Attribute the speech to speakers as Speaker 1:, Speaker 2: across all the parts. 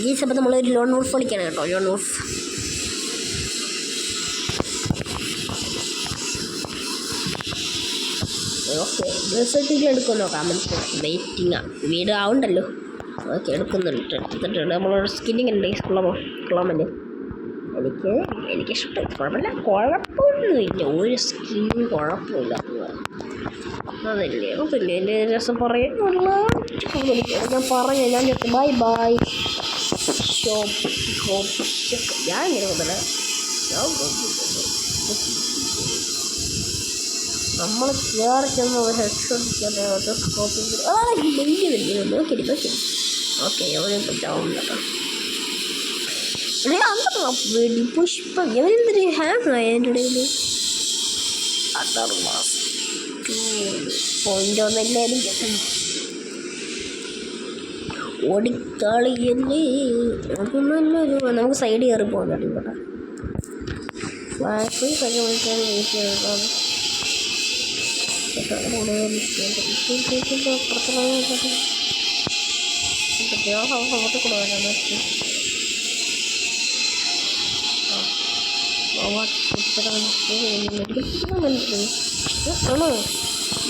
Speaker 1: ഈ സമയത്ത് നമ്മളൊരു ലോൺ വോൾഫ് കളിക്കണം കേട്ടോ. Lone wolf okay. റിസൾട്ടിൽ എടുക്കുമല്ലോ. കമൻറ്റ് വെയിറ്റിംഗാണ്. വീട് ആവുണ്ടല്ലോ. ഓക്കെ എടുക്കുന്നുണ്ട്. എടുത്തിട്ടുണ്ട്. നമ്മളോട് സ്കിന്നിങ് ഉണ്ട്. കൊള്ളാമല്ലേ? എനിക്കിഷ്ടം. കുഴപ്പമൊന്നുമില്ല. ഒരു സ്കിന്നും കുഴപ്പമില്ല. അതല്ലേ പിന്നെ എൻ്റെ രസം പറയാൻ ഞാൻ പറയാം. ഞാൻ ബൈ ബൈ ഷോപ്പ് ഞാൻ ഇങ്ങനെ മുതല നമ്മൾ കയറിച്ചെന്ന് ഒരു ഹെഡ്ഷോട്ട് സ്കോപ്പ് നോക്കി ഓക്കെ എവിടെയും പറ്റാവും കേട്ടോ. വെടി പുഷ്പം എവരെന്തൊരു ഹാങ് ആയ എൻ്റെ ഇടയിൽ 6 മാസം പോയിൻ്റ് ഒന്നല്ലേ എനിക്ക് ഓടിക്കളിയല്ലേ. അത് നല്ലൊരു നമുക്ക് സൈഡ് കയറി പോകാൻ കേട്ടോ. ഫ്ലാഷ് ഒക്കെ വിളിക്കാൻ വെയിറ്റ് ചെയ്തതാണ്.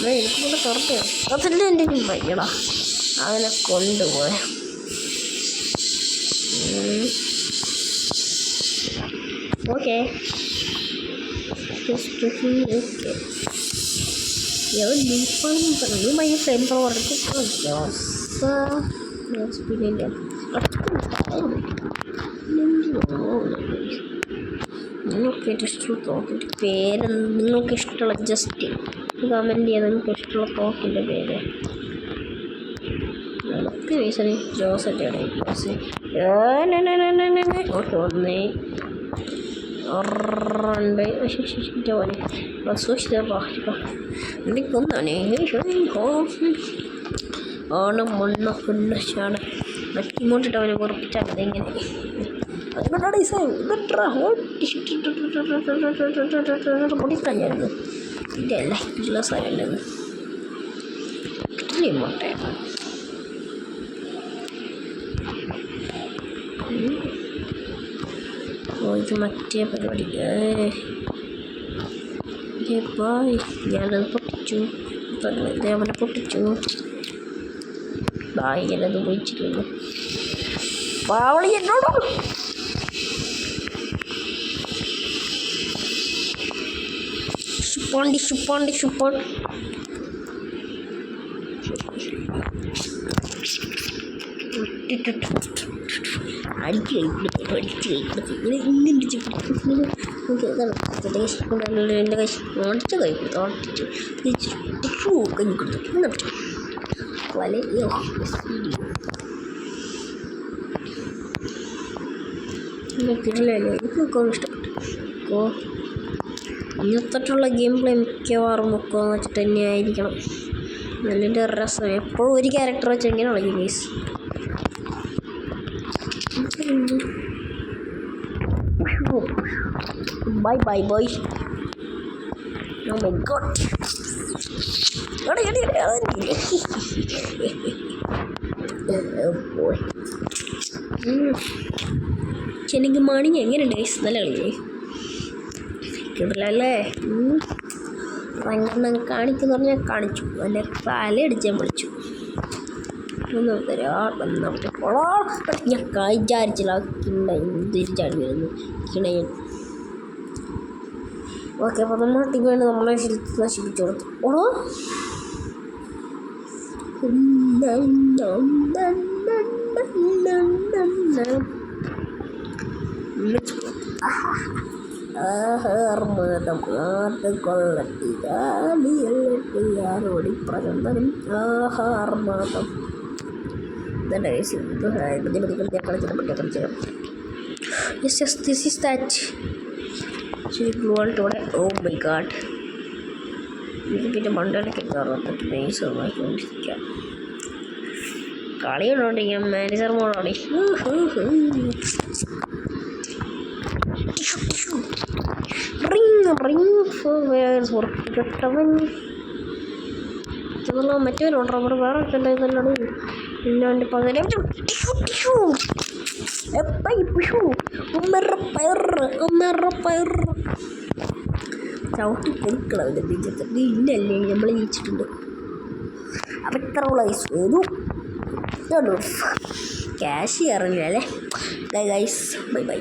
Speaker 1: എനിക്കൂടെ കറക്റ്റ് അതല്ലേ എൻ്റെ മയ്യടാ അവനെ കൊണ്ടുപോയ ഓക്കെ. ഭയങ്കര ഫ്ലെയിം പറഞ്ഞിട്ട് നിങ്ങൾക്ക് ഇഷ്ടമുള്ള തോക്കിൻ്റെ പേര് നിങ്ങൾക്ക് ഇഷ്ടമുള്ള ജസ്റ്റ് കമൻറ്റ് ചെയ്യാൻ. നിങ്ങൾക്ക് ഇഷ്ടമുള്ള തോക്കിൻ്റെ പേര് എനിക്ക് വീസണി ജോസല്ലേ ജോസ്. ഓക്കെ 1 2 പോലെ എനിക്കൊന്നാണ് ആണ് മണ്ണ് പുണ്ണാണ് ഇങ്ങോട്ടിട്ട് അവനെ ഉറപ്പിച്ചാൽ മതി. എങ്ങനെ മുടിക്കഞ്ഞായിരുന്നു ഇതല്ല ഉള്ള സ്ഥലമല്ലെന്ന് കിട്ടില്ലേ മോട്ടയാണ്. ഇത് മറ്റേ പരിപാടി ബായ്. ഞാനത് പൊട്ടിച്ചു. അവനെ പൊട്ടിച്ചു. ബായ് ഞാനത് ഉപയോഗിച്ചിരുന്നു. പാവളി എന്നോട് ഷുപ്പോണ്ടി അടിച്ച് കഴിക്കുന്നത് ഇങ്ങനെ എൻ്റെ കൈ ഓടിച്ച് കഴിഞ്ഞ് കൊടുത്തു വലയോ കിട്ടില്ലല്ലോ. എനിക്കൊക്കെ ഇഷ്ടപ്പെട്ടു. ഇന്നത്തോട്ടുള്ള ഗെയിം പ്ലേ മിക്കവാറും മുക്കോന്ന് വെച്ചിട്ട് തന്നെ ആയിരിക്കണം. നല്ലൊരു രസം. എപ്പോഴും ഒരു ക്യാരക്ടർ വെച്ച് എങ്ങനെ കളിക്കും guys. Bye bye boy. Oh my god. എനിക്ക് മണി എങ്ങനെയുണ്ട് ഗൈസ്? നല്ല കളിയേ കിട്ടില്ലല്ലേ. ഭയങ്കര കാണിക്കുന്ന പറഞ്ഞാൽ കാണിച്ചു. എൻ്റെ തലയടിച്ചാൽ വിളിച്ചു. ഞാൻ വിചാരിച്ചില്ല തിരിച്ചാടി വരുന്നു കിണയൻ. ഓക്കെ അപ്പോൾ നമ്മൾ ടീമാണ് നമ്മളെ നശിപ്പിച്ചു കൊടുത്തു. ഓളോ ആഹാർമതം ആട്ടുകൊള്ളട്ടി കാലിയല്ലട്ടി ആരോടി പ്രകടനം ആഹാർമതം. ഇതല്ലേ കളിച്ചിട്ട് യെസ് ദിസ് ഈസ് ദാറ്റ് ഗ്ലൂവോടെ. Oh my god. ഇത് പിന്നെ മണ്ടയിലേക്ക് 68 നൈസ് വാങ്ങിക്കൊണ്ടിരിക്കാം. കളിയുള്ളോണ്ടിരിക്കാം. മാനേജർ മോഡാണ്. മറ്റവരുണ്ടോ? അവിടെ വേറെ ഉണ്ടായിരുന്നല്ലോ. പിന്നെ അവൻ്റെ പകരം ചവിട്ടി കൊടുക്കണം അവൻ്റെ ബീജത്തിൽ ഇല്ലല്ലേ നമ്മൾ ജയിച്ചിട്ടുണ്ട്. അപ്പം ഇത്ര പ്ലേസ് ചെയ്തു. ക്യാഷ് കയറില്ല അല്ലേ ഗൈസ്. Bye bye.